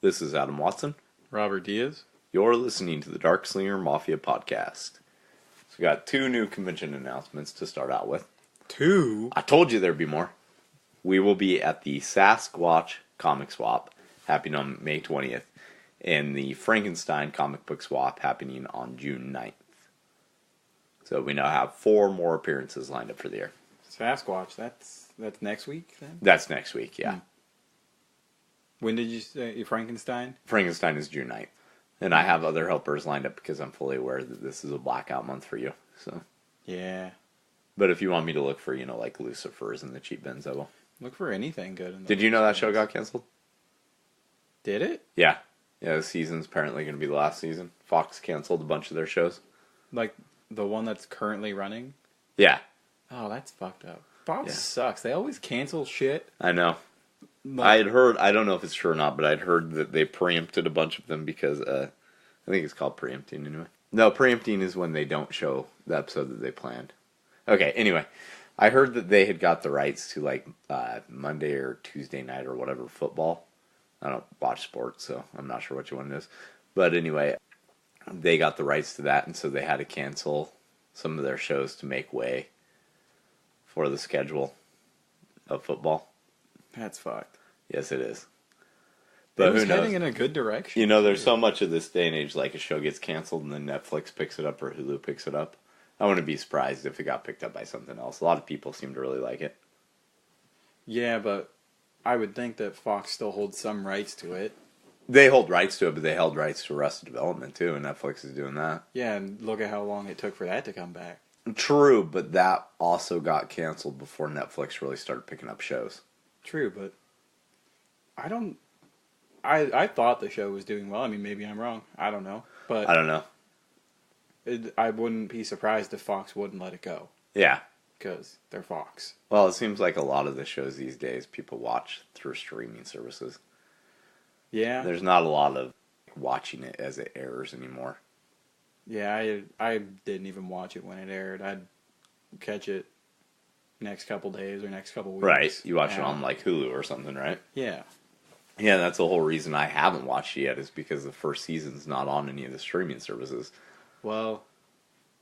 This is Adam Watson. Robert Diaz. You're listening to the Darkslinger Mafia podcast. So we got 2 new convention announcements to start out with. 2? I told you there'd be more. We will be at the Sasquatch Comic Swap, happening on May 20th, and the Frankenstein Comic Book Swap, happening on June 9th. So we now have 4 more appearances lined up for the year. Sasquatch, that's next week then? That's next week, yeah. When did you say Frankenstein? Frankenstein is June 9th. And I have other helpers lined up because I'm fully aware that this is a blackout month for you. So Yeah. But if you want me to look for, like Lucifer's and the cheap bins, I will. Look for anything good. Did you know that show got canceled? Did it? Yeah. Yeah, the season's apparently going to be the last season. Fox canceled a bunch of their shows. Like the one that's currently running? Yeah. Oh, that's fucked up. Fox sucks. They always cancel shit. I know. But I had heard, I don't know if it's true or not, but I'd heard that they preempted a bunch of them because, I think it's called preempting anyway. No, preempting is when they don't show the episode that they planned. Okay, anyway, I heard that they had got the rights to Monday or Tuesday night or whatever football. I don't watch sports, so I'm not sure which one it is. But anyway, they got the rights to that, and so they had to cancel some of their shows to make way for the schedule of football. That's fucked. Yes, it is. But it was who knows? heading in a good direction. There's so much of this day and age, like a show gets canceled and then Netflix picks it up or Hulu picks it up. I wouldn't be surprised if it got picked up by something else. A lot of people seem to really like it. Yeah, but I would think that Fox still holds some rights to it. They hold rights to it, but they held rights to Arrested Development too, and Netflix is doing that. Yeah, and look at how long it took for that to come back. True, but that also got canceled before Netflix really started picking up shows. True, but I thought the show was doing well. I mean, maybe I'm wrong. I don't know. But I don't know. I wouldn't be surprised if Fox wouldn't let it go. Yeah. Because they're Fox. Well, it seems like a lot of the shows these days people watch through streaming services. Yeah. There's not a lot of watching it as it airs anymore. Yeah, I didn't even watch it when it aired. I'd catch it next couple days or next couple weeks. Right. You watch it on Hulu or something, right? Yeah. Yeah, that's the whole reason I haven't watched it yet is because the first season's not on any of the streaming services. Well,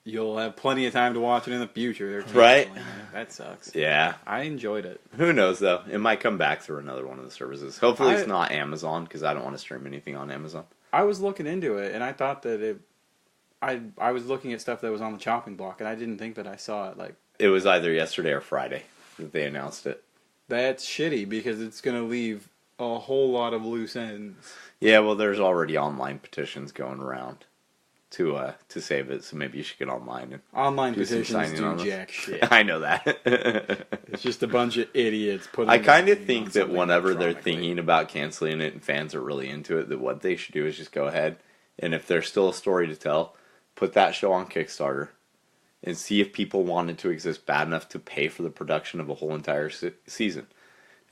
you'll have plenty of time to watch it in the future. Right? That sucks. Yeah. I enjoyed it. Who knows, though? It might come back through another one of the services. Hopefully it's not Amazon, because I don't want to stream anything on Amazon. I was looking into it, and I thought that I was looking at stuff that was on the chopping block, and I didn't think that I saw it. It was either yesterday or Friday that they announced it. That's shitty, because it's going to leave a whole lot of loose ends. Yeah, well, there's already online petitions going around to save it, so maybe you should get online and online do petitions do jack shit. I know that. It's just a bunch of idiots putting. I kind of think that whenever they're thinking about canceling it and fans are really into it, that what they should do is just go ahead and if there's still a story to tell, put that show on Kickstarter and see if people wanted to exist bad enough to pay for the production of a whole entire season.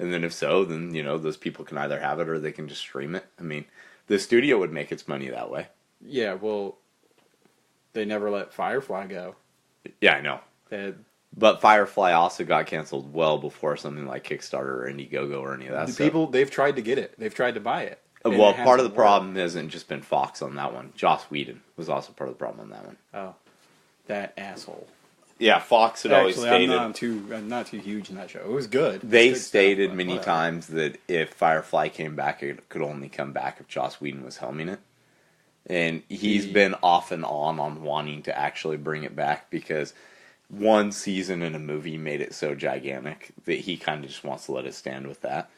And then if so, then, those people can either have it or they can just stream it. I mean, the studio would make its money that way. Yeah, well, they never let Firefly go. Yeah, I know. But Firefly also got canceled well before something like Kickstarter or Indiegogo or any of that stuff. They've tried to get it. They've tried to buy it. Well, part of the problem hasn't just been Fox on that one. Joss Whedon was also part of the problem on that one. Oh, that asshole. Yeah, Fox had always stated... I'm not too huge in that show. It was good. They stated many times that if Firefly came back, it could only come back if Joss Whedon was helming it. And he's been off and on wanting to actually bring it back because one season in a movie made it so gigantic that he kind of just wants to let it stand with that.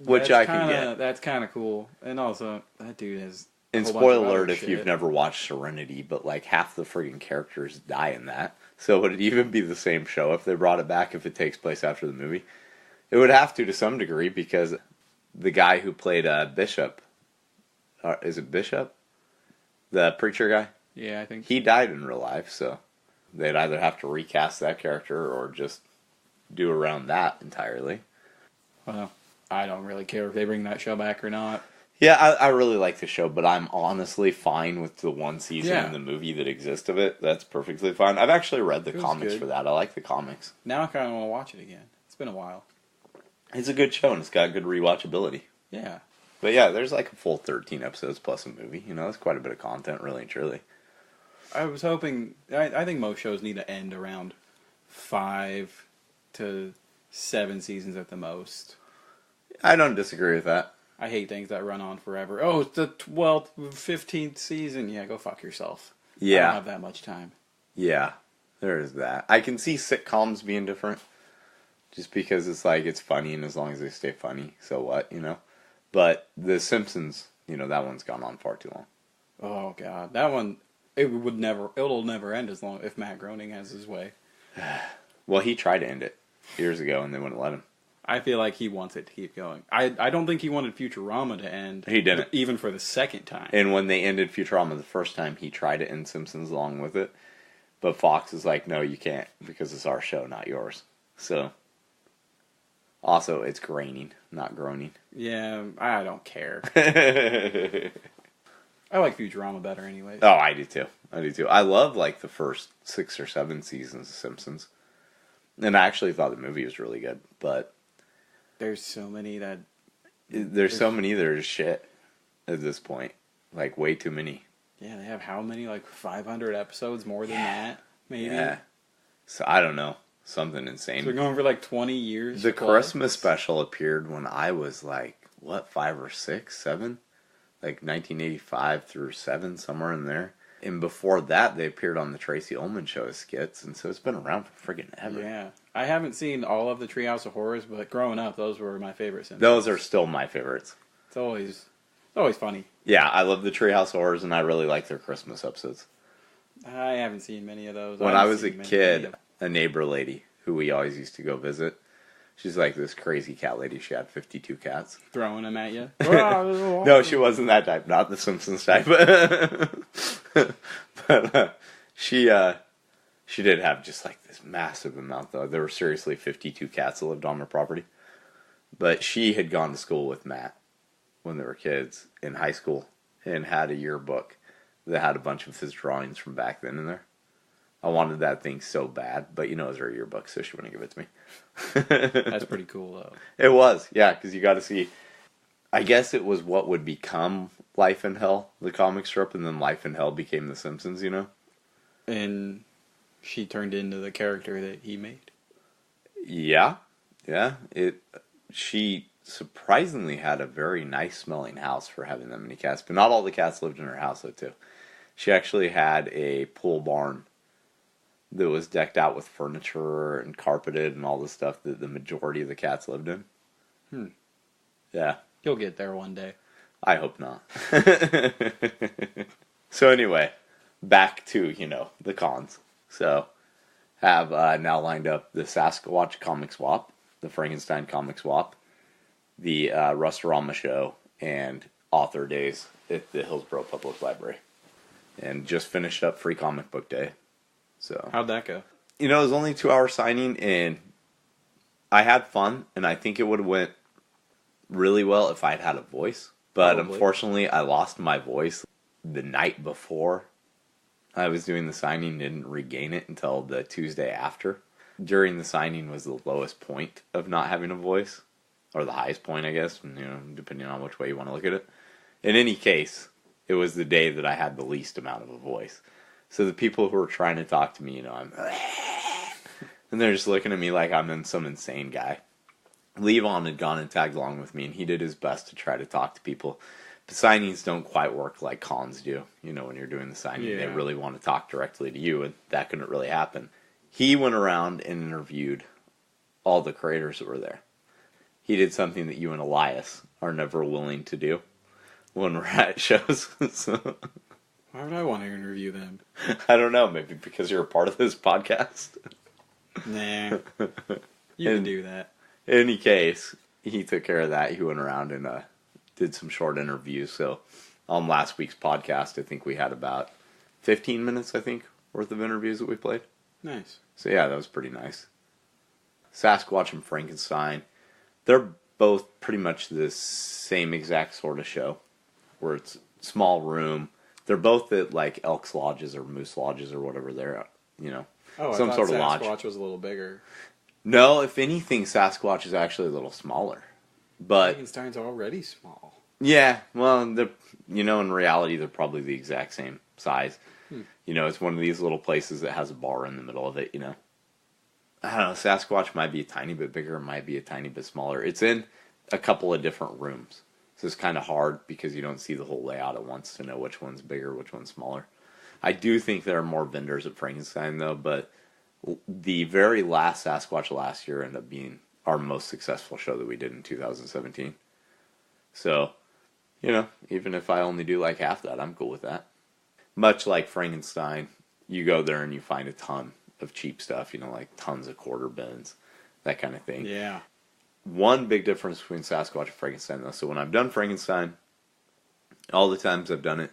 Which I can get. That's kind of cool. And also, that dude has... And spoiler alert if you've never watched Serenity, but half the friggin' characters die in that. So would it even be the same show if they brought it back if it takes place after the movie? It would have to some degree because the guy who played Bishop, is it Bishop? The preacher guy? Yeah, I think he died in real life, so they'd either have to recast that character or just do around that entirely. Well, I don't really care if they bring that show back or not. Yeah, I really like the show, but I'm honestly fine with the one season in the movie that exists of it. That's perfectly fine. I've actually read the comics for that. I like the comics. Now I kind of want to watch it again. It's been a while. It's a good show, and it's got good rewatchability. Yeah. But yeah, there's like a full 13 episodes plus a movie. That's quite a bit of content, really and truly. I was hoping. I think most shows need to end around 5 to 7 seasons at the most. I don't disagree with that. I hate things that run on forever. Oh, it's the 12th, 15th season. Yeah, go fuck yourself. Yeah. I don't have that much time. Yeah, there is that. I can see sitcoms being different. Just because it's like, it's funny, and as long as they stay funny, so what, But The Simpsons, that one's gone on far too long. Oh, God. That one, it'll never end as long if Matt Groening has his way. Well, he tried to end it years ago, and they wouldn't let him. I feel like he wants it to keep going. I don't think he wanted Futurama to end. He didn't. Even for the second time. And when they ended Futurama the first time, he tried to end Simpsons along with it. But Fox is like, no, you can't, because it's our show, not yours. So, also, it's graining, not groaning. Yeah, I don't care. I like Futurama better anyway. Oh, I do too. I love, like, the first 6 or 7 seasons of Simpsons. And I actually thought the movie was really good, but... There's so many that... There's so many that are shit at this point. Like, way too many. Yeah, they have how many? Like, 500 episodes? More than that? Maybe? Yeah. So, I don't know. Something insane. So they're going for, like, 20 years? The Christmas special appeared when I was, like, 5 or 6, 7? Like, 1985 through 7, somewhere in there. And before that, they appeared on the Tracy Ullman Show as skits, and so it's been around for friggin' ever. Yeah. I haven't seen all of the Treehouse of Horrors, but growing up, those were my favorite Simpsons. Those are still my favorites. It's always funny. Yeah, I love the Treehouse of Horrors, and I really like their Christmas episodes. I haven't seen many of those. When I was a kid, a neighbor lady, who we always used to go visit, she's like this crazy cat lady. She had 52 cats. Throwing them at you? No, she wasn't that type. Not the Simpsons type. But she did have just like this massive amount, though. There were seriously 52 cats that lived on her property. But she had gone to school with Matt when they were kids in high school and had a yearbook that had a bunch of his drawings from back then in there. I wanted that thing so bad, but it was her yearbook, so she wouldn't give it to me. That's pretty cool, though. It was, yeah, because you got to see. I guess it was what would become Life in Hell, the comic strip, and then Life in Hell became The Simpsons, And she turned into the character that he made. Yeah. She surprisingly had a very nice smelling house for having that many cats, but not all the cats lived in her house, though, too. She actually had a pole barn that was decked out with furniture and carpeted and all the stuff that the majority of the cats lived in. Yeah. You'll get there one day. I hope not. So anyway, back to, the cons. So, have now lined up the Sasquatch Comic Swap, the Frankenstein Comic Swap, the Rustorama Show, and Author Days at the Hillsborough Public Library. And just finished up Free Comic Book Day. So how'd that go? It was only 2-hour signing, and I had fun, and I think it would have went really well if I'd had a voice. But Unfortunately, I lost my voice the night before I was doing the signing, didn't regain it until the Tuesday after. During the signing was the lowest point of not having a voice, or the highest point, I guess, depending on which way you want to look at it. In any case, it was the day that I had the least amount of a voice. So the people who were trying to talk to me, I'm... and they're just looking at me like I'm some insane guy. Levon had gone and tagged along with me, and he did his best to try to talk to people. The signings don't quite work like cons do. When you're doing the signing, They really want to talk directly to you, and that couldn't really happen. He went around and interviewed all the creators that were there. He did something that you and Elias are never willing to do when we're at shows. So, why would I want to interview them? I don't know. Maybe because you're a part of this podcast. Nah. You can do that. In any case, he took care of that. He went around and did some short interviews. So on last week's podcast, I think we had about 15 minutes, worth of interviews that we played. Nice. So yeah, that was pretty nice. Sasquatch and Frankenstein, they're both pretty much the same exact sort of show, where it's small room. They're both at like Elks Lodges or Moose Lodges or whatever they're at, some sort of lodge. Sasquatch was a little bigger. No, if anything, Sasquatch is actually a little smaller. But Frankenstein's already small. yeah, well, in reality, they're probably the exact same size. It's one of these little places that has a bar in the middle of it, I don't know, Sasquatch might be a tiny bit bigger, might be a tiny bit smaller. It's in a couple of different rooms. So it's kind of hard because you don't see the whole layout at once to know which one's bigger, which one's smaller. I do think there are more vendors at Frankenstein, though, but the very last Sasquatch last year ended up being our most successful show that we did in 2017. So, even if I only do like half that, I'm cool with that. Much like Frankenstein, you go there and you find a ton of cheap stuff, like tons of quarter bins, that kind of thing. Yeah. One big difference between Sasquatch and Frankenstein, though. So when I've done Frankenstein, all the times I've done it,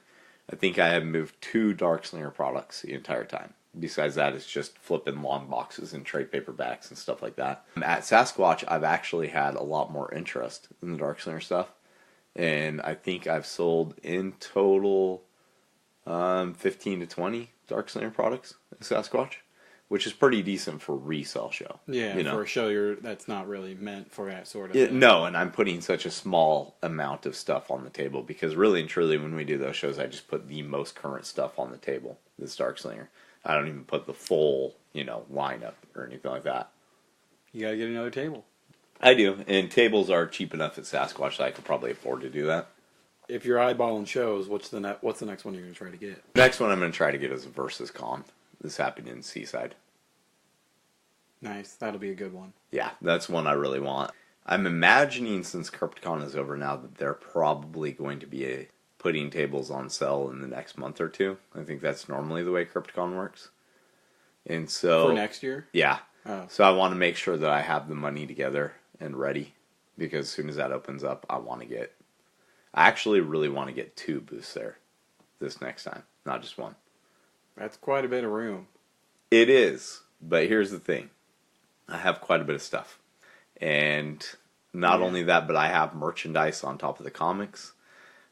I think I have moved 2 Darkslinger products the entire time. Besides that, it's just flipping long boxes and trade paperbacks and stuff like that. At Sasquatch, I've actually had a lot more interest in the Darkslinger stuff. And I think I've sold in total 15 to 20 Darkslinger products at Sasquatch, which is pretty decent for a resale show. Yeah, for a show that's not really meant for that sort of thing. No, and I'm putting such a small amount of stuff on the table because really and truly when we do those shows, I just put the most current stuff on the table, this Darkslinger. I don't even put the full, lineup or anything like that. You gotta get another table. I do, and tables are cheap enough at Sasquatch that I could probably afford to do that. If you're eyeballing shows, what's the next one you're gonna try to get? Next one I'm gonna try to get is a Versus Con. This happened in Seaside. Nice, that'll be a good one. Yeah, that's one I really want. I'm imagining since Crypticon is over now that they're probably going to be putting tables on sale in the next month or two. I think that's normally the way Crypticon works. And so for next year? Yeah. Oh. So I want to make sure that I have the money together and ready because as soon as that opens up, I actually really want to get 2 booths there this next time, not just one. That's quite a bit of room. It is, but here's the thing. I have quite a bit of stuff. And not only that, but I have merchandise on top of the comics.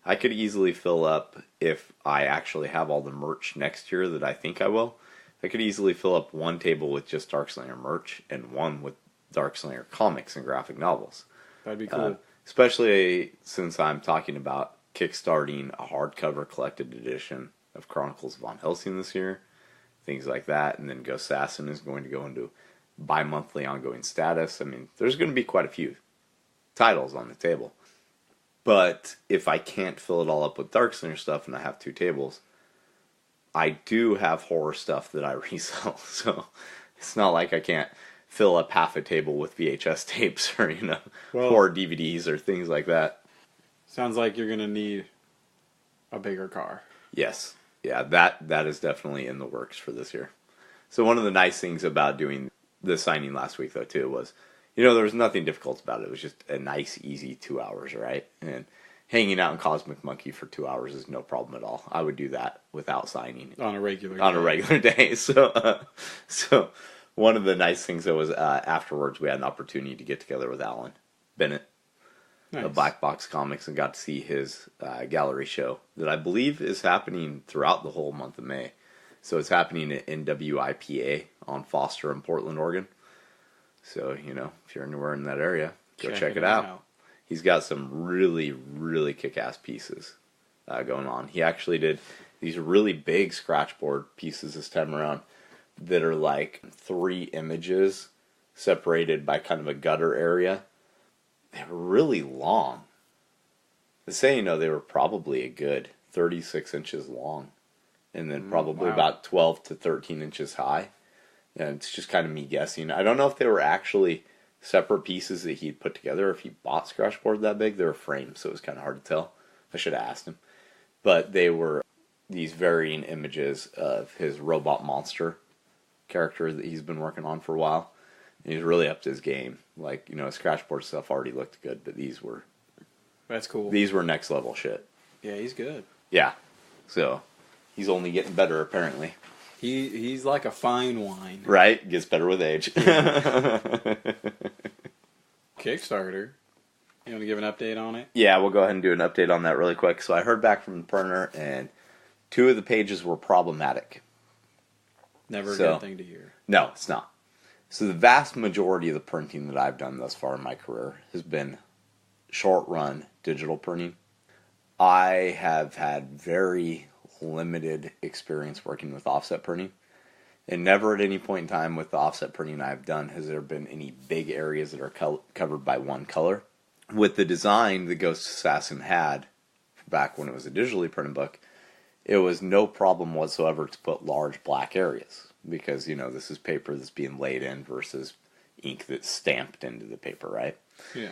I could easily fill up, if I actually have all the merch next year that I think I will, I could easily fill up one table with just Darkslinger merch and one with Darkslinger comics and graphic novels. That'd be cool. Especially since I'm talking about kickstarting a hardcover collected edition of Chronicles of Von Helsing this year. Things like that. And then Ghost Assassin is going to go into bi-monthly ongoing status. I mean, there's going to be quite a few titles on the table. But if I can't fill it all up with Darkslinger stuff and I have 2 tables, I do have horror stuff that I resell. So it's not like I can't fill up half a table with VHS tapes or, horror DVDs or things like that. Sounds like you're going to need a bigger car. Yes. Yeah, that is definitely in the works for this year. So one of the nice things about doing the signing last week, though, too, was, there was nothing difficult about it. It was just a nice, easy 2 hours, right? And hanging out in Cosmic Monkey for 2 hours is no problem at all. I would do that without signing. On a regular day. So one of the nice things, though, was afterwards we had an opportunity to get together with Alan Bennett, nice. of Black Box Comics, and got to see his gallery show that I believe is happening throughout the whole month of May. So it's happening at NWIPA on Foster in Portland, Oregon. So, if you're anywhere in that area, go check it out. He's got some really, really kick-ass pieces going on. He actually did these really big scratchboard pieces this time around that are like 3 images separated by kind of a gutter area. They were really long. To say, they were probably a good 36 inches long. And then probably about 12 to 13 inches high. And it's just kind of me guessing. I don't know if they were actually separate pieces that he'd put together, or if he bought scratchboard that big. They were framed, so it was kind of hard to tell. I should have asked him. But they were these varying images of his robot monster character that he's been working on for a while. And he's really upped his game. Like, his scratchboard stuff already looked good, but these were... That's cool. These were next level shit. Yeah, he's good. Yeah. So, he's only getting better, apparently. He's like a fine wine. Right? Gets better with age. Kickstarter. You want to give an update on it? Yeah, we'll go ahead and do an update on that really quick. So I heard back from the printer, and 2 of the pages were problematic. Never a good thing to hear. No, it's not. So the vast majority of the printing that I've done thus far in my career has been short run digital printing. I have had very limited experience working with offset printing. And never at any point in time with the offset printing I've done has there been any big areas that are covered by one color. With the design the Ghost Assassin had back when it was a digitally printed book, it was no problem whatsoever to put large black areas because, this is paper that's being laid in versus ink that's stamped into the paper, right? Yeah.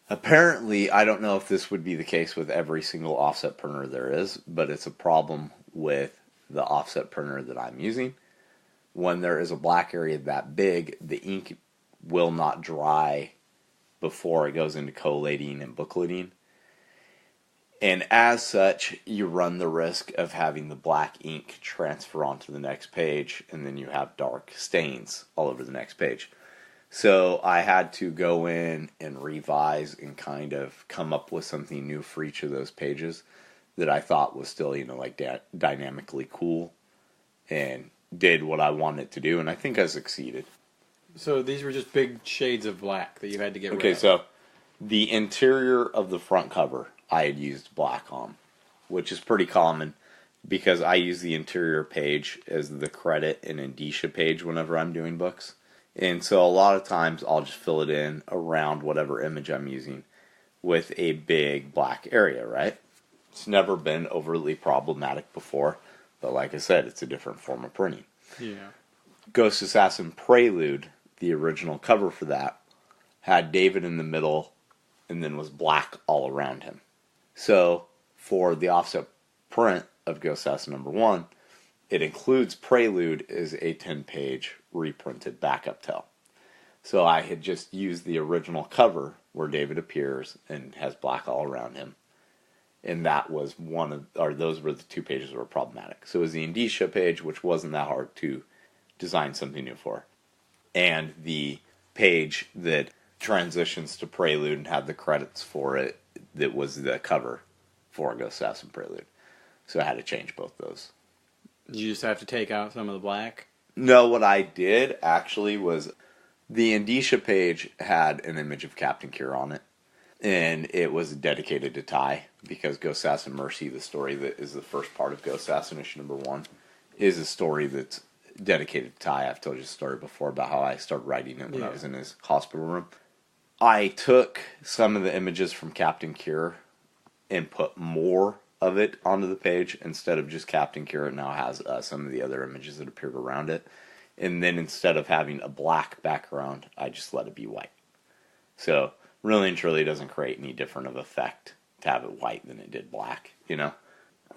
Apparently, I don't know if this would be the case with every single offset printer there is, but it's a problem with the offset printer that I'm using. When there is a black area that big, the ink will not dry before it goes into collating and bookleting. And as such, you run the risk of having the black ink transfer onto the next page, and then you have dark stains all over the next page. So I had to go in and revise and kind of come up with something new for each of those pages that I thought was still, dynamically cool and did what I wanted it to do, and I think I succeeded. So these were just big shades of black that you had to get rid of. Okay, so the interior of the front cover I had used black on, which is pretty common because I use the interior page as the credit and indicia page whenever I'm doing books. And so a lot of times I'll just fill it in around whatever image I'm using with a big black area, right? It's never been overly problematic before, but like I said, it's a different form of printing. Yeah. Ghost Assassin Prelude, the original cover for that, had David in the middle and then was black all around him. So for the offset print of Ghost Assassin #1, it includes Prelude as a 10-page reprinted backup tell. So I had just used the original cover where David appears and has black all around him. And that was those were the 2 pages that were problematic. So it was the indicia page, which wasn't that hard to design something new for. And the page that transitions to Prelude and had the credits for it, that was the cover for Ghost Assassin Prelude. So I had to change both those. Did you just have to take out some of the black? No, what I did actually was the indicia page had an image of Captain Cure on it. And it was dedicated to Ty because Ghost Assassin Mercy, the story that is the first part of Ghost Assassin issue #1, is a story that's dedicated to Ty. I've told you a story before about how I started writing it when I was in his hospital room. I took some of the images from Captain Cure and put more of it onto the page instead of just Captain Cure. It now has some of the other images that appeared around it. And then instead of having a black background, I just let it be white. So really and truly doesn't create any different of effect to have it white than it did black,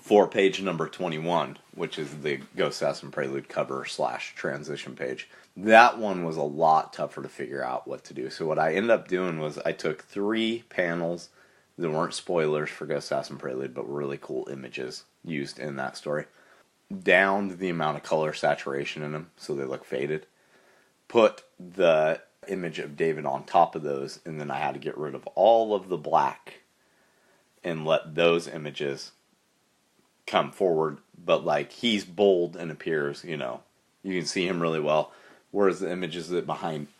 For page number 21, which is the Ghost Assassin Prelude cover / transition page, that one was a lot tougher to figure out what to do. So what I ended up doing was I took 3 panels that weren't spoilers for Ghost Assassin Prelude, but were really cool images used in that story. Downed the amount of color saturation in them so they look faded. Put the image of David on top of those, and then I had to get rid of all of the black and let those images come forward, but like he's bold and appears, you can see him really well, whereas the images that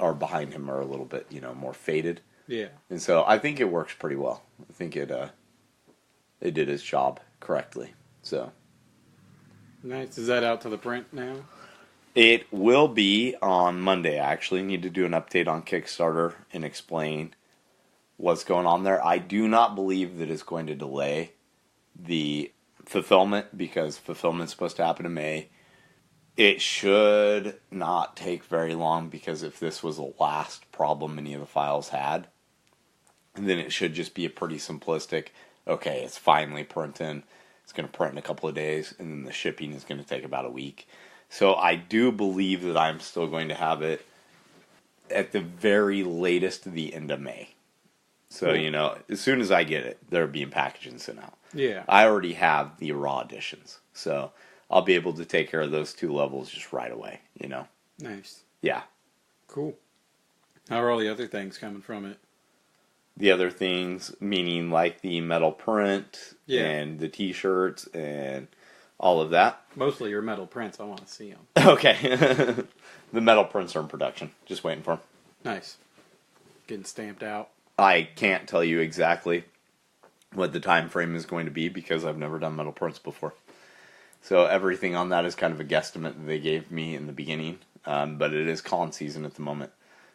are behind him are a little bit, more faded. Yeah. And so I think it works pretty well. I think it did its job correctly. So nice. Is that out to the print now? It will be on Monday. I actually need to do an update on Kickstarter and explain what's going on there. I do not believe that it's going to delay the fulfillment because fulfillment's supposed to happen in May. It should not take very long because if this was the last problem any of the files had, then it should just be a pretty simplistic, okay, it's finally printing. It's going to print in a couple of days, and then the shipping is going to take about a week. So I do believe that I'm still going to have it at the very latest the end of May. So, as soon as I get it, they're being packaged and sent out. Yeah. I already have the raw editions. So I'll be able to take care of those 2 levels just right away, Nice. Yeah. Cool. How are all the other things coming from it? The other things, meaning like the metal print and the t-shirts and all of that. Mostly your metal prints. I want to see them. Okay. The metal prints are in production. Just waiting for them. Nice. Getting stamped out. I can't tell you exactly what the time frame is going to be because I've never done metal prints before. So everything on that is kind of a guesstimate that they gave me in the beginning. But it is con season at the moment.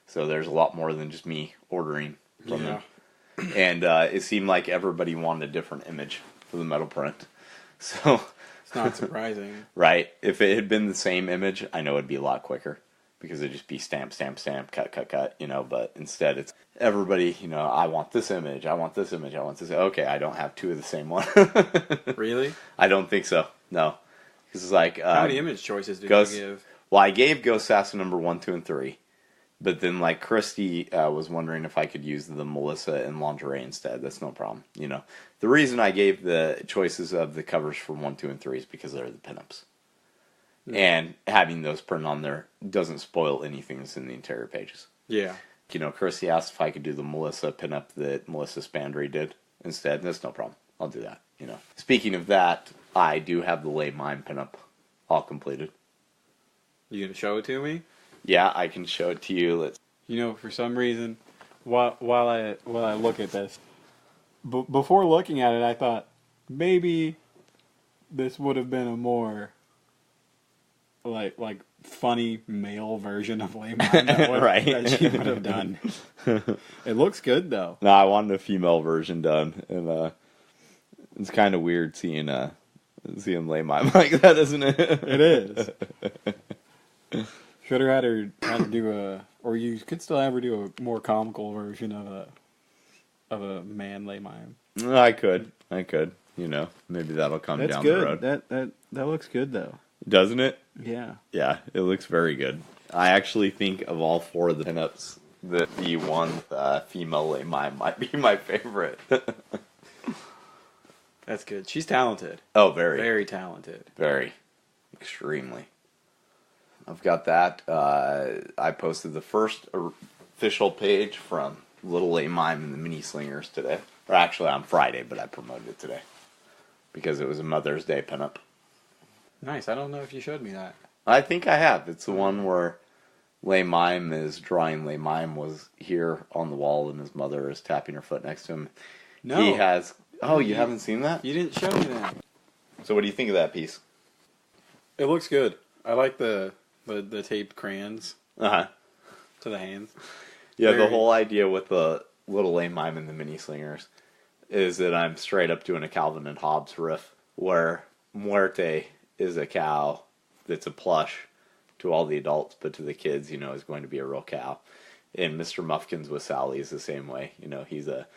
So there's a lot more than just me ordering from them. And it seemed like everybody wanted a different image for the metal print. So it's not surprising. Right. If it had been the same image, I know it'd be a lot quicker. Because it'd just be stamp, stamp, stamp, cut, cut, cut, but instead it's everybody, I want this image, I want this image, I want this. Okay, I don't have two of the same one. Really? I don't think so. No. Because it's like... how many image choices did you give? Well, I gave Ghost Assassin number 1, 2, and 3. But then, Christy was wondering if I could use the Melissa in lingerie instead. That's no problem, The reason I gave the choices of the covers for 1, 2, and 3 is because they're the pinups. Yeah. And having those printed on there doesn't spoil anything that's in the interior pages. Yeah. Christy asked if I could do the Melissa pinup that Melissa Spandry did instead. That's no problem. I'll do that, Speaking of that, I do have the Lay Mime pinup all completed. You gonna show it to me? Yeah, I can show it to you. For some reason, while I look at this, before looking at it, I thought maybe this would have been a more like funny male version of Lay Mime right. that she would have done. It looks good though. No, I wanted a female version done, and it's kind of weird seeing Lay Mime like that, isn't it? It is. Should have had her do or you could still have her do a more comical version of a man Lay Mime. I could. Maybe that'll come down the road. That looks good though. Doesn't it? Yeah. Yeah, it looks very good. I actually think of all four of the pinups that the one female Lay Mime might be my favorite. That's good. She's talented. Oh, very. Very talented. Very. Extremely. I've got that. I posted the first official page from Little Lay Mime and the Mini Slingers today. Or actually on Friday, but I promoted it today. Because it was a Mother's Day pinup. Nice. I don't know if you showed me that. I think I have. It's the one where Lay Mime is drawing. Lay Mime was here on the wall and his mother is tapping her foot next to him. No. He has... Oh, you haven't seen that? You didn't show me that. So what do you think of that piece? It looks good. I like the taped crayons to the hands. Yeah, the whole idea with the Little Lay Mime and the Mini Slingers is that I'm straight up doing a Calvin and Hobbes riff where Muerte is a cow that's a plush to all the adults, but to the kids, is going to be a real cow. And Mr. Muffkins with Sally is the same way. He's a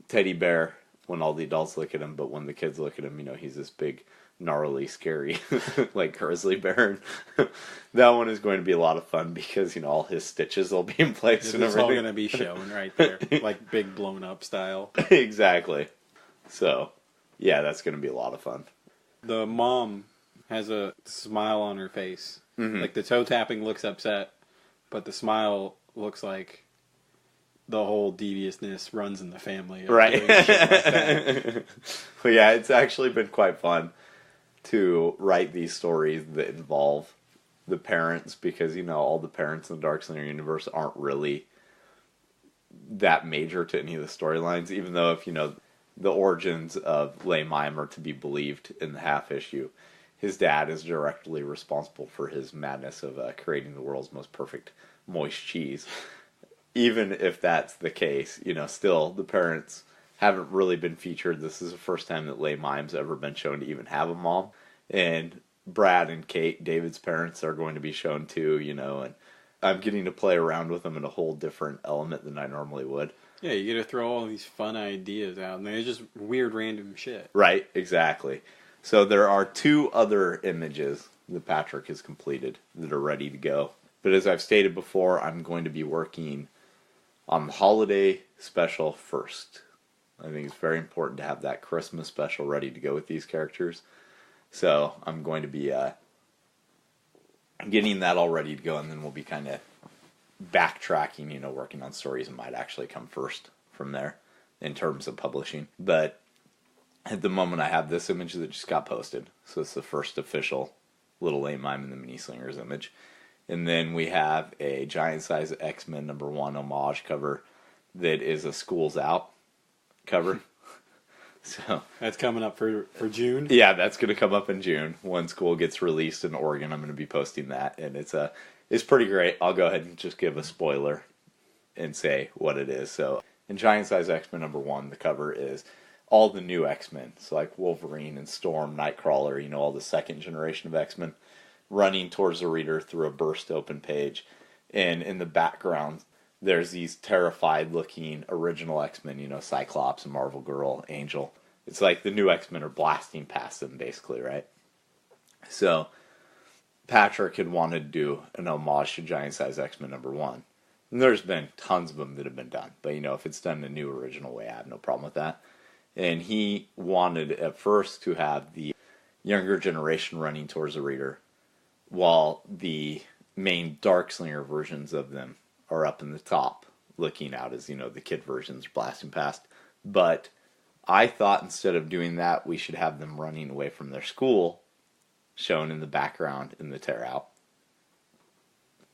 teddy bear when all the adults look at him, but when the kids look at him, he's this big, gnarly, scary, like grizzly bear. That one is going to be a lot of fun because, all his stitches will be in place and everything. It's all going to be shown right there, like big blown up style. Exactly. So, yeah, that's going to be a lot of fun. The mom has a smile on her face. Mm-hmm. Like the toe tapping looks upset, but the smile looks like the whole deviousness runs in the family. Right. Well, yeah, it's actually been quite fun to write these stories that involve the parents because, all the parents in the Darkslinger universe aren't really that major to any of the storylines, even though if, the origins of Lay Mime are to be believed in the half issue, his dad is directly responsible for his madness of creating the world's most perfect moist cheese. Even if that's the case, still the parents haven't really been featured. This is the first time that Lay Mime's ever been shown to even have a mom. And Brad and Kate, David's parents, are going to be shown too, and I'm getting to play around with them in a whole different element than I normally would. Yeah, you get to throw all these fun ideas out, and they're just weird random shit. Right, exactly. So there are 2 other images that Patrick has completed that are ready to go. But as I've stated before, I'm going to be working on the holiday special first. I think it's very important to have that Christmas special ready to go with these characters. So I'm going to be getting that all ready to go, and then we'll be kind of backtracking, working on stories that might actually come first from there in terms of publishing. But at the moment I have this image that just got posted. So it's the first official Little Lay Mime and the Mini Slingers image. And then we have a giant size X-Men #1 homage cover that is a School's Out cover. So that's coming up for June. Yeah, that's going to come up in June when School gets released in Oregon. I'm going to be posting that, and it's pretty great. I'll go ahead and just give a spoiler and say what it is. So in Giant Size X-Men #1, the cover is all the new X-Men. So like Wolverine and Storm, Nightcrawler, all the second generation of X-Men running towards the reader through a burst open page. And in the background, there's these terrified looking original X-Men, Cyclops and Marvel Girl, Angel. It's like the new X-Men are blasting past them, basically, right? So Patrick had wanted to do an homage to Giant Size X-Men #1. And there's been tons of them that have been done. But, if it's done in a new original way, I have no problem with that. And he wanted at first to have the younger generation running towards the reader, while the main Darkslinger versions of them are up in the top, looking out as, the kid versions blasting past. But I thought instead of doing that, we should have them running away from their school, shown in the background in the tear out,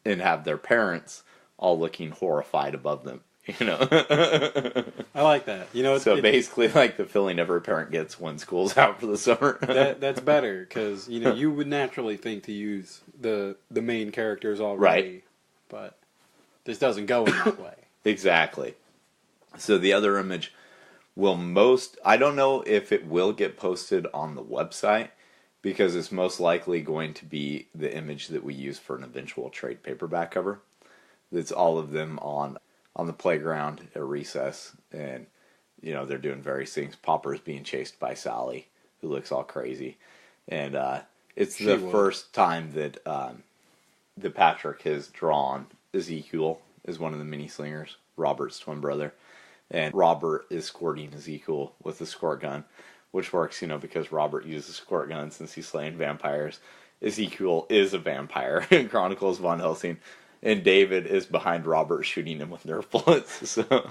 and have their parents all looking horrified above them. I like that. So basically, like the feeling every parent gets when school's out for the summer. That's better because you would naturally think to use the main characters already, right? But this doesn't go in that way. Exactly. So the other image I don't know if it will get posted on the website, because it's most likely going to be the image that we use for an eventual trade paperback cover. That's all of them on the playground at recess, and they're doing various things. Popper's being chased by Sally, who looks all crazy, and it's the first time that that Patrick has drawn Ezekiel as one of the mini slingers, Robert's twin brother, and Robert is squirting Ezekiel with a squirt gun, which works, because Robert uses a squirt gun since he's slaying vampires. Ezekiel is a vampire in Chronicles of Van Helsing. And David is behind Robert shooting him with Nerf bullets. So,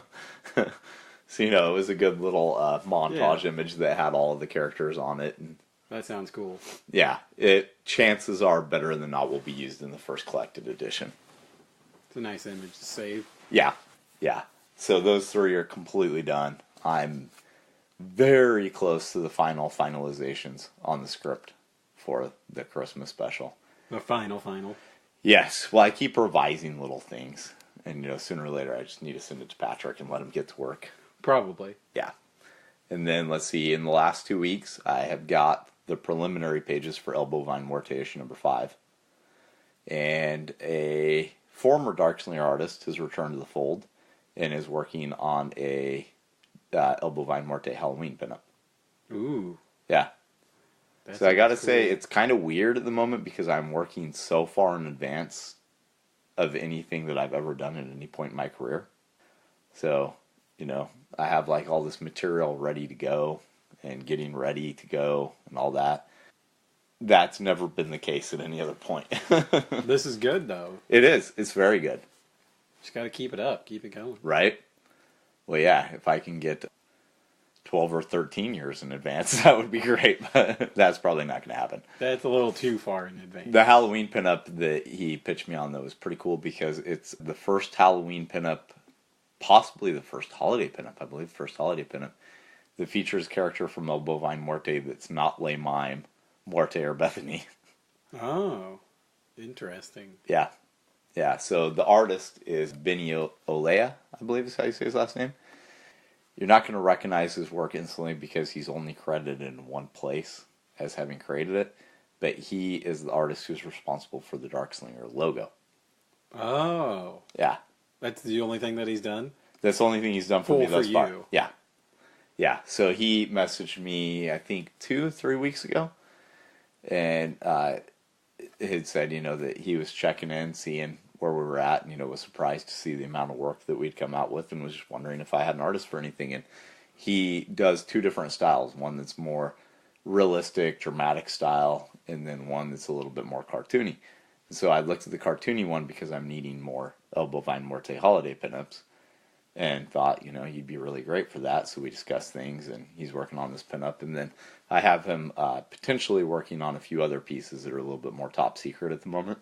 it was a good little montage image that had all of the characters on it. And that sounds cool. Yeah, chances are better than not will be used in the first collected edition. It's a nice image to save. Yeah. So those 3 are completely done. I'm very close to the finalizations on the script for the Christmas special. The final. Yes, well, I keep revising little things, and sooner or later I just need to send it to Patrick and let him get to work. Probably. Yeah. And then, let's see, in the last 2 weeks, I have got the preliminary pages for El Bovine Muerte issue #5. And a former Darkslinger artist has returned to the fold and is working on a El Bovine Muerte Halloween pinup. Ooh. Yeah. So I gotta say, it's kind of weird at the moment because I'm working so far in advance of anything that I've ever done at any point in my career. So, I have like all this material ready to go and getting ready to go and all that. That's never been the case at any other point. This is good, though. It is. It's very good. Just gotta keep it up. Keep it going. Right? Well, yeah, if I can get 12 or 13 years in advance, that would be great, but that's probably not going to happen. That's a little too far in advance. The Halloween pinup that he pitched me on, though, was pretty cool because it's the first Halloween pinup, possibly the first holiday pinup, I believe, first holiday pinup, that features a character from El Bovine Muerte that's not Le Mime, Muerte, or Bethany. Oh, interesting. Yeah. So the artist is Benny Olea, I believe is how you say his last name. You're not going to recognize his work instantly because he's only credited in one place as having created it, but he is the artist who's responsible for the Darkslinger logo. Oh. Yeah. That's the only thing that he's done? That's the only thing he's done for me thus far. You. Yeah. So he messaged me, I think, 2-3 weeks ago, and had said, that he was checking in, seeing where we were at, and was surprised to see the amount of work that we'd come out with, and was just wondering if I had an artist for anything. And he does 2 different styles, one that's more realistic, dramatic style, and then one that's a little bit more cartoony. And so I looked at the cartoony one because I'm needing more El Bovine Muerte holiday pinups, and thought, you'd be really great for that. So we discussed things, and he's working on this pinup, and then I have him potentially working on a few other pieces that are a little bit more top secret at the moment.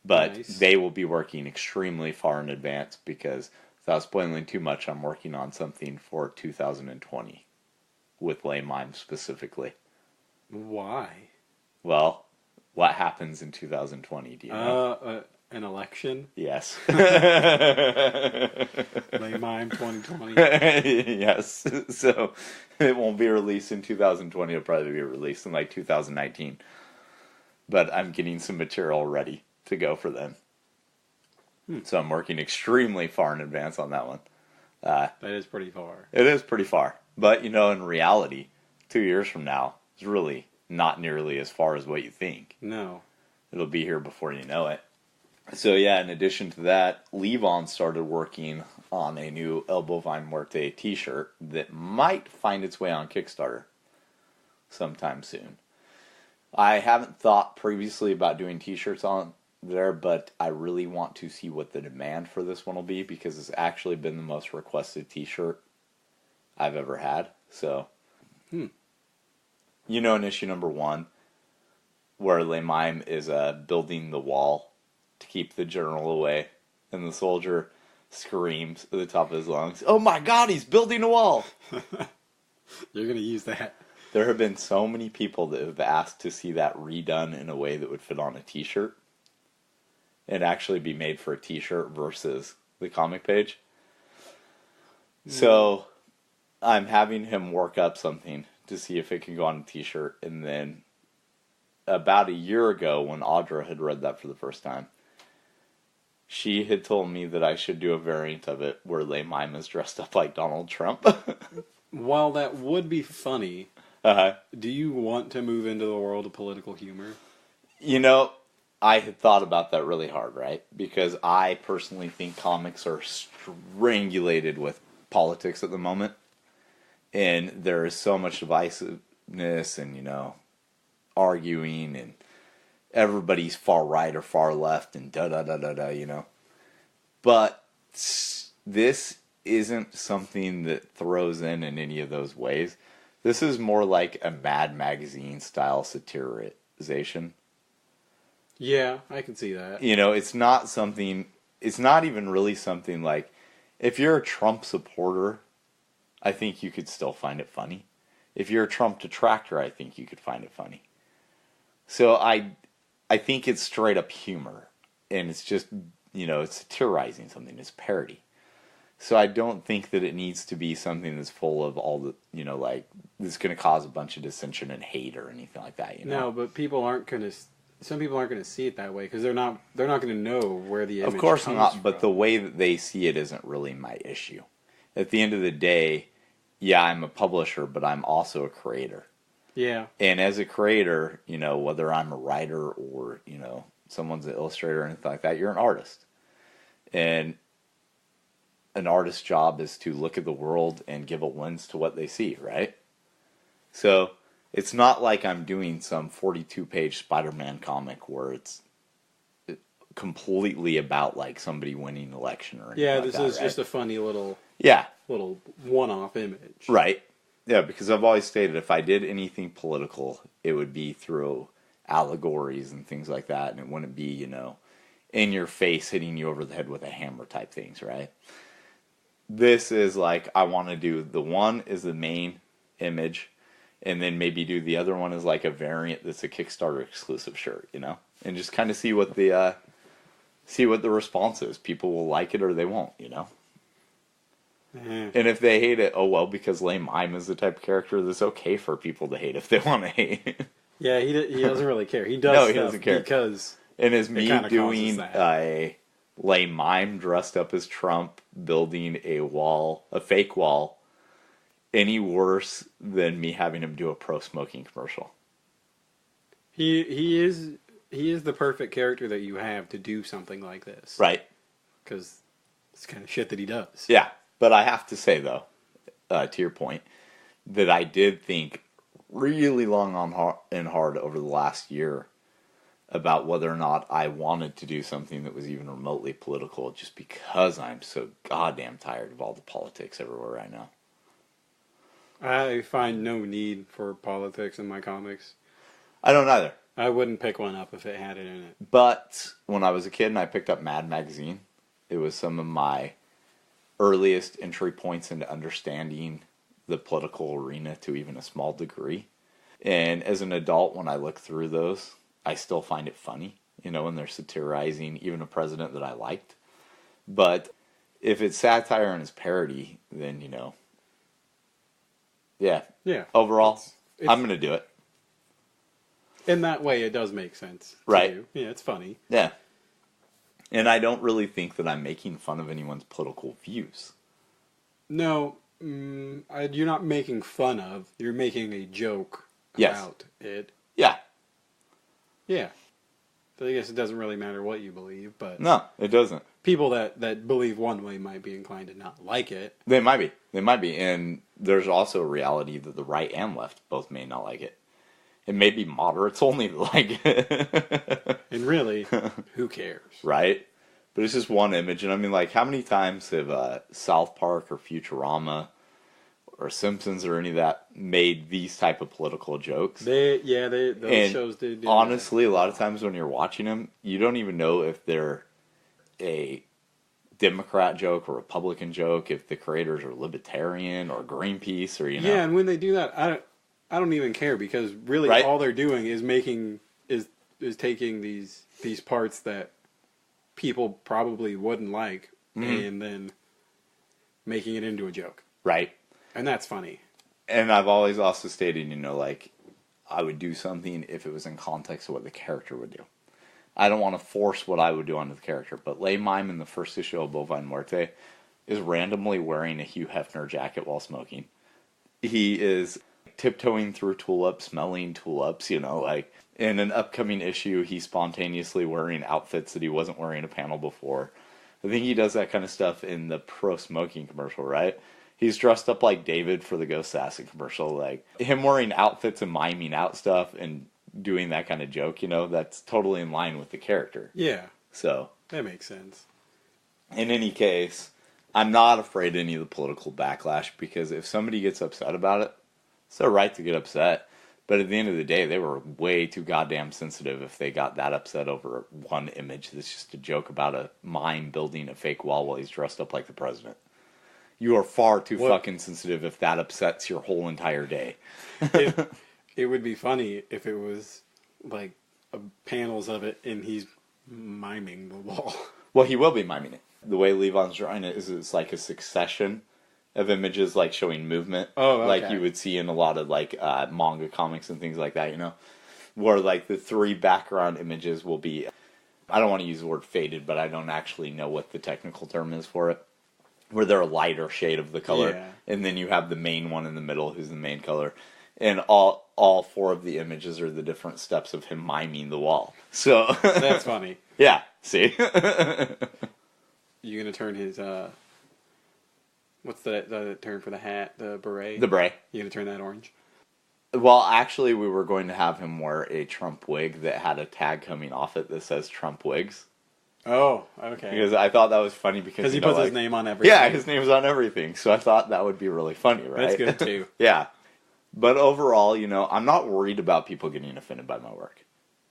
But They will be working extremely far in advance because Without spoiling too much, I'm working on something for 2020 with Lay Mime specifically. Why? Well, what happens in 2020? Do you know? An election? Yes. Lay Mime 2020. Yes. So it won't be released in 2020. It'll probably be released in like 2019. But I'm getting some material ready to go for then. So I'm working extremely far in advance on that one. That is pretty far. It is pretty far. But, in reality, 2 years from now is really not nearly as far as what you think. No. It'll be here before you know it. So, yeah, in addition to that, Levon started working on a new El Bovine Muerte t-shirt that might find its way on Kickstarter sometime soon. I haven't thought previously about doing t-shirts on there, but I really want to see what the demand for this one will be, because it's actually been the most requested t-shirt I've ever had. So, in issue number 1, where Le Mime is building the wall to keep the general away, and the soldier screams at the top of his lungs, "Oh my God, he's building a wall!" You're gonna use that. There have been so many people that have asked to see that redone in a way that would fit on a t-shirt and actually be made for a t-shirt versus the comic page. So I'm having him work up something to see if it can go on a t-shirt. And then about a year ago, when Audra had read that for the first time, she had told me that I should do a variant of it where Le Mime is dressed up like Donald Trump. While that would be funny, do you want to move into the world of political humor? I had thought about that really hard, right? Because I personally think comics are strangulated with politics at the moment. And there is so much divisiveness and, arguing, and everybody's far right or far left and da-da-da-da-da, But this isn't something that throws in any of those ways. This is more like a Mad Magazine style satirization. Yeah, I can see that. It's not something, it's not even really something like, if you're a Trump supporter, I think you could still find it funny. If you're a Trump detractor, I think you could find it funny. So I think it's straight up humor. And it's just, it's satirizing something. It's parody. So I don't think that it needs to be something that's full of all the, that's going to cause a bunch of dissension and hate or anything like that, No, but people aren't going to... Some people aren't going to see it that way because they're not going to know where the image Of course comes not, from. but the way that they see it isn't really my issue. At the end of the day, yeah, I'm a publisher, but I'm also a creator. Yeah. And as a creator, whether I'm a writer or, someone's an illustrator or anything like that, you're an artist. And an artist's job is to look at the world and give a lens to what they see, right? So it's not like I'm doing some 42-page Spider-Man comic where it's completely about like somebody winning an election or anything like that. Yeah, this is just a funny little one-off image. Right. Yeah, because I've always stated if I did anything political, it would be through allegories and things like that, and it wouldn't be, in your face hitting you over the head with a hammer type things, right? This is like, I want to do, the one is the main image, and then maybe do the other one as like a variant that's a Kickstarter exclusive shirt, and just kind of see what the response is. People will like it or they won't, And if they hate it, oh well, because Le Mime is the type of character that's okay for people to hate if they want to hate. Yeah, he doesn't really care. He does no, he doesn't care. Because and is me doing a Le Mime dressed up as Trump building a fake wall, any worse than me having him do a pro-smoking commercial? He is the perfect character that you have to do something like this. Right. Because it's the kind of shit that he does. Yeah, but I have to say, though, to your point, that I did think really long and hard over the last year about whether or not I wanted to do something that was even remotely political, just because I'm so goddamn tired of all the politics everywhere right now. I find no need for politics in my comics. I don't either. I wouldn't pick one up if it had it in it. But when I was a kid and I picked up Mad Magazine, it was some of my earliest entry points into understanding the political arena to even a small degree. And as an adult, when I look through those, I still find it funny, when they're satirizing even a president that I liked. But if it's satire and it's parody, then, yeah. Overall, I'm going to do it. In that way, it does make sense. Right. You. Yeah, it's funny. Yeah. And I don't really think that I'm making fun of anyone's political views. No, you're not making fun of. You're making a joke about it. Yeah. Yeah. So I guess it doesn't really matter what you believe, but... No, it doesn't. People that believe one way might be inclined to not like it. They might be. And there's also a reality that the right and left both may not like it. It may be moderates only that like it. And really, who cares? Right? But it's just one image. And I mean, like, how many times have South Park or Futurama or Simpsons or any of that made these type of political jokes? Those shows did. Honestly, a lot of times when you're watching them, you don't even know if they're a Democrat joke or Republican joke, if the creators are Libertarian or Greenpeace or Yeah, and when they do that, I don't even care, because really all they're doing is taking these parts that people probably wouldn't like and then making it into a joke. Right. And that's funny. And I've always also stated, like, I would do something if it was in context of what the character would do. I don't want to force what I would do onto the character, but Lay Mime in the first issue of Bovine Muerte is randomly wearing a Hugh Hefner jacket while smoking. He is tiptoeing through tulips, smelling tulips, like in an upcoming issue, he's spontaneously wearing outfits that he wasn't wearing in a panel before. I think he does that kind of stuff in the pro-smoking commercial, right? He's dressed up like David for the Ghost Assassin commercial, like him wearing outfits and miming out stuff and doing that kind of joke, that's totally in line with the character. Yeah. So. That makes sense. In any case, I'm not afraid of any of the political backlash, because if somebody gets upset about it, it's their right to get upset. But at the end of the day, they were way too goddamn sensitive if they got that upset over one image that's just a joke about a mime building a fake wall while he's dressed up like the president. You are far too fucking sensitive if that upsets your whole entire day. It would be funny if it was like panels of it and he's miming the wall. Well, he will be miming it. The way Levon's drawing it is it's like a succession of images, like showing movement. Oh, okay. Like you would see in a lot of like manga comics and things like that, where like the three background images will be, I don't want to use the word faded, but I don't actually know what the technical term is for it, where they're a lighter shade of the color, and then you have the main one in the middle who's the main color, and all four of the images are the different steps of him miming the wall. So that's funny. Yeah, see. You gonna turn his what's the term for the hat? The beret? The beret. You gonna turn that orange? Well, actually, we were going to have him wear a Trump wig that had a tag coming off it that says Trump Wigs. Oh, okay. Because I thought that was funny because he puts his name on everything. Yeah, his name's on everything. So I thought that would be really funny, right? That's good too. Yeah. But overall, I'm not worried about people getting offended by my work.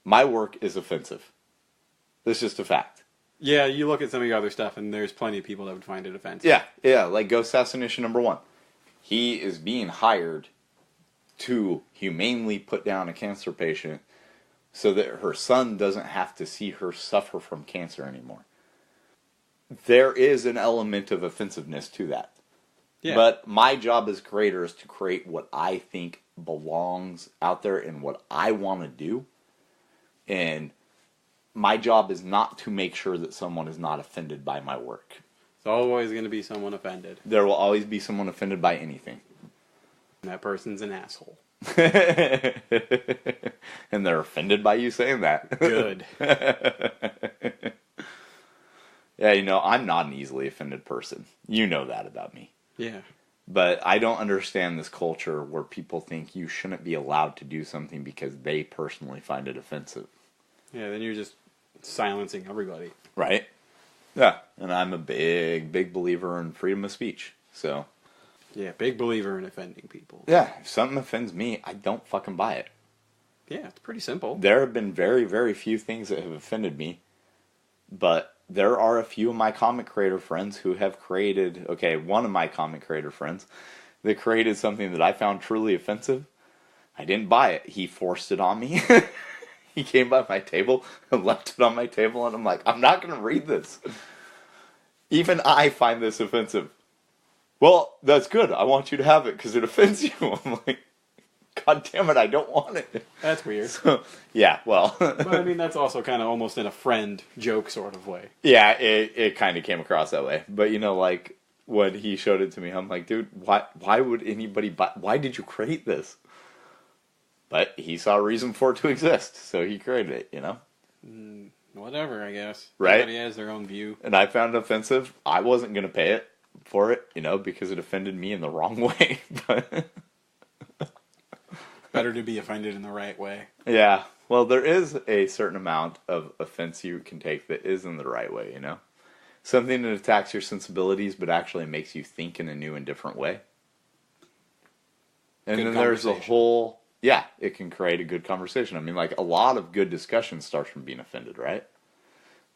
My work is offensive. That's just a fact. Yeah, you look at some of your other stuff, and there's plenty of people that would find it offensive. Yeah, like Ghost Assassin #1. He is being hired to humanely put down a cancer patient so that her son doesn't have to see her suffer from cancer anymore. There is an element of offensiveness to that. Yeah. But my job as creator is to create what I think belongs out there and what I want to do. And my job is not to make sure that someone is not offended by my work. There's always going to be someone offended. There will always be someone offended by anything. And that person's an asshole. And they're offended by you saying that. Good. Yeah, I'm not an easily offended person. You know that about me. Yeah. But I don't understand this culture where people think you shouldn't be allowed to do something because they personally find it offensive. Yeah, then you're just silencing everybody. Right? Yeah. And I'm a big, big believer in freedom of speech. So. Yeah, big believer in offending people. Yeah, if something offends me, I don't fucking buy it. Yeah, it's pretty simple. There have been very, very few things that have offended me, but there are a few of my comic creator friends who have created, okay, one of my comic creator friends that created something that I found truly offensive. I didn't buy it. He forced it on me. He came by my table and left it on my table, and I'm like, I'm not going to read this. Even I find this offensive. Well, that's good. I want you to have it because it offends you. I'm like, God damn it, I don't want it. That's weird. So, yeah, well. But I mean, that's also kind of almost in a friend joke sort of way. Yeah, it kind of came across that way. But, you know, like, when he showed it to me, I'm like, dude, why would anybody buy, why did you create this? But he saw a reason for it to exist, so he created it, you know? Whatever, I guess. Right? Everybody has their own view. And I found it offensive. I wasn't going to pay it for it, you know, because it offended me in the wrong way. But better to be offended in the right way. Yeah. Well, there is a certain amount of offense you can take that is in the right way, you know? Something that attacks your sensibilities but actually makes you think in a new and different way. And good then there's a whole... Yeah, it can create a good conversation. I mean, like, a lot of good discussion starts from being offended, right?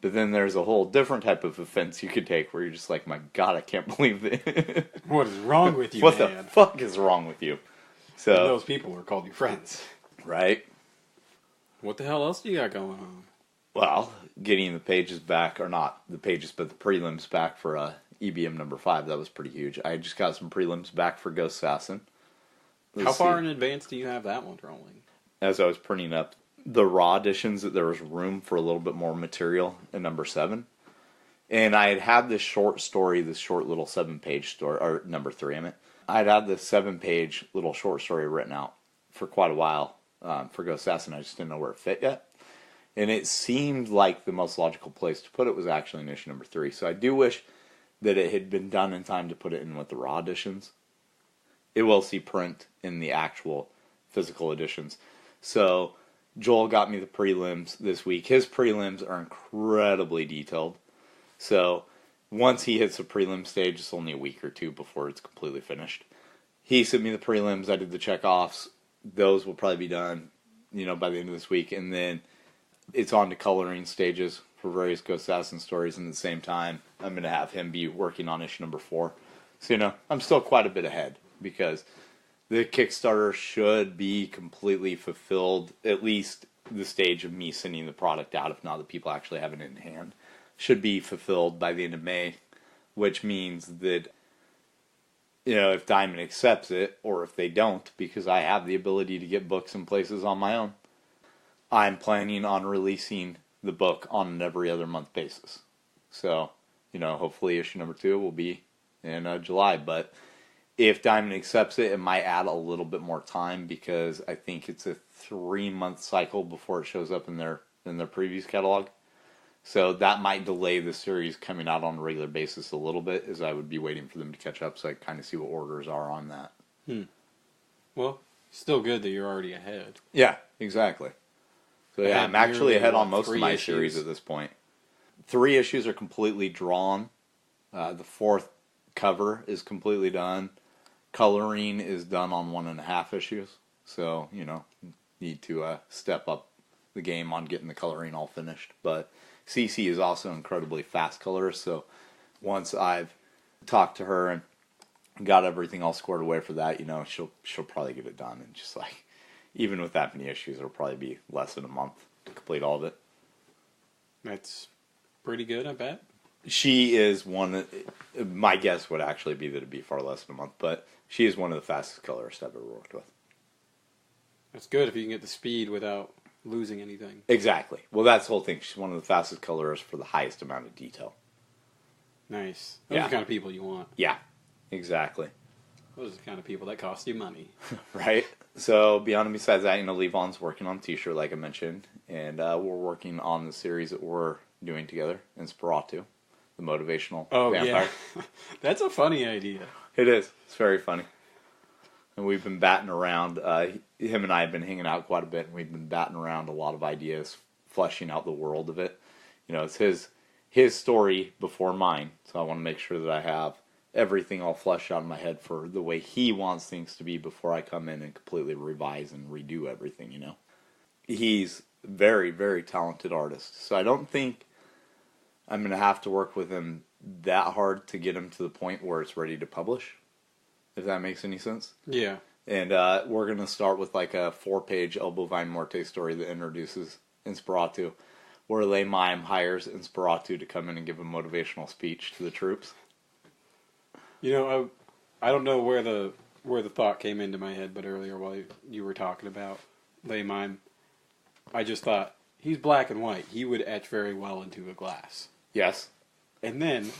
But then there's a whole different type of offense you could take where you're just like, my God, I can't believe this. What is wrong with you, what man? the fuck is wrong with you? So And those people are called your friends. Right? What the hell else do you got going on? Well, getting the pages back, or not the pages, but the prelims back for EBM number 5, that was pretty huge. I just got some prelims back for Ghost Assassin. How far in advance do you have that one rolling? As I was printing up the raw editions, that there was room for a little bit more material in number 7. And I had this short story, this short little 7-page story, or number 3, I meant. I'd had this 7-page little short story written out for quite a while for Ghost Assassin. I just didn't know where it fit yet. And it seemed like the most logical place to put it was actually in issue number 3. So I do wish that it had been done in time to put it in with the raw editions. It will see print in the actual physical editions. So Joel got me the prelims this week. His prelims are incredibly detailed. So once he hits the prelim stage, it's only a week or 2 before it's completely finished. He sent me the prelims. I did the checkoffs. Those will probably be done, you know, by the end of this week. And then it's on to coloring stages for various Ghost Assassin stories. And at the same time, I'm going to have him be working on issue number 4. So, you know, I'm still quite a bit ahead because the Kickstarter should be completely fulfilled, at least the stage of me sending the product out, if not the people actually having it in hand, should be fulfilled by the end of May, which means that, you know, if Diamond accepts it, or if they don't, because I have the ability to get books in places on my own, I'm planning on releasing the book on an every other month basis. So, you know, hopefully issue number 2 will be in July, but if Diamond accepts it, it might add a little bit more time because I think it's a 3-month cycle before it shows up in their previous catalog. So that might delay the series coming out on a regular basis a little bit, as I would be waiting for them to catch up so I kind of see what orders are on that. Well, still good that you're already ahead. Yeah, exactly. So yeah, I'm actually ahead on most of my series at this point. 3 issues are completely drawn. The 4th cover is completely done. Coloring is done on 1.5 issues. So, you know, need to step up the game on getting the coloring all finished. But CC is also incredibly fast colorist, so once I've talked to her and got everything all squared away for that, you know, she'll probably get it done. And just like, even with that many issues, it'll probably be less than a month to complete all of it. That's pretty good, I bet. She is one, my guess would actually be that it'd be far less than a month, but she is one of the fastest colorists I've ever worked with. That's good if you can get the speed without losing anything. Exactly. Well, that's the whole thing. She's one of the fastest colorists for the highest amount of detail. Nice. Those are the kind of people you want. Yeah, exactly. Those are the kind of people that cost you money. Right? So, beyond and besides that, you know, Levon's working on a t-shirt, like I mentioned, and we're working on the series that we're doing together, Inspiratu, the motivational vampire. Yeah. That's a funny idea. It is. It's very funny. And we've been batting around, him and I have been hanging out quite a bit, and we've been batting around a lot of ideas, fleshing out the world of it. You know, it's his story before mine, so I want to make sure that I have everything all fleshed out in my head for the way he wants things to be before I come in and completely revise and redo everything, you know. He's a very, very talented artist, so I don't think I'm going to have to work with him that hard to get him to the point where it's ready to publish, if that makes any sense. Yeah. And we're going to start with like a 4-page El Bovine Morte story that introduces Inspiratu, where Le Mime hires Inspiratu to come in and give a motivational speech to the troops. You know, I don't know where the thought came into my head, but earlier while you were talking about Le Mime, I just thought, he's black and white. He would etch very well into a glass. Yes. And then,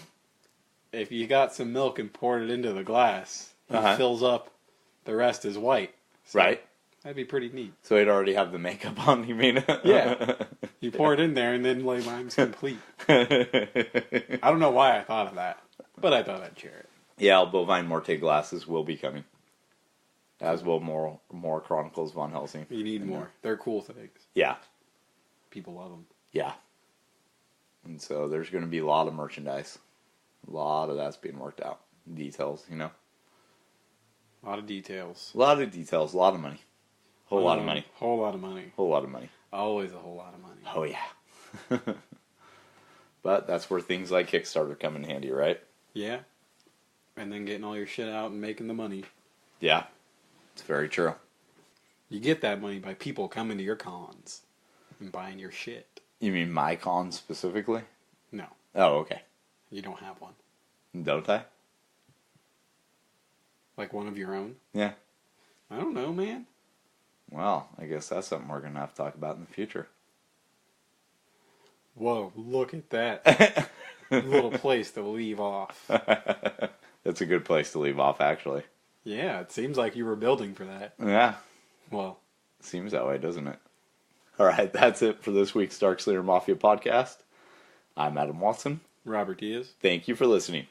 if you got some milk and poured it into the glass, he fills up, the rest is white. So right. That'd be pretty neat. So he'd already have the makeup on, you mean? Yeah. You pour it in there, and then Le Mime's complete. I don't know why I thought of that, but I thought I'd share it. Yeah, El Bovine Morte glasses will be coming. As will more Chronicles von Helsing. You need more. They're cool things. Yeah. People love them. Yeah. And so there's going to be a lot of merchandise. A lot of that's being worked out. Details, you know. A lot of details. A lot of details. A lot of money. Whole lot of money. Whole lot of money. Whole lot of money. Always a whole lot of money. Oh, yeah. But that's where things like Kickstarter come in handy, right? Yeah. And then getting all your shit out and making the money. Yeah. It's very true. You get that money by people coming to your cons and buying your shit. You mean my con specifically? No. Oh, okay. You don't have one. Don't I? Like one of your own? Yeah. I don't know, man. Well, I guess that's something we're going to have to talk about in the future. Whoa, look at that. Little place to leave off. That's a good place to leave off, actually. Yeah, it seems like you were building for that. Yeah. Well. Seems that way, doesn't it? All right, that's it for this week's Darkslinger Mafia podcast. I'm Adam Watson. Robert Diaz. Thank you for listening.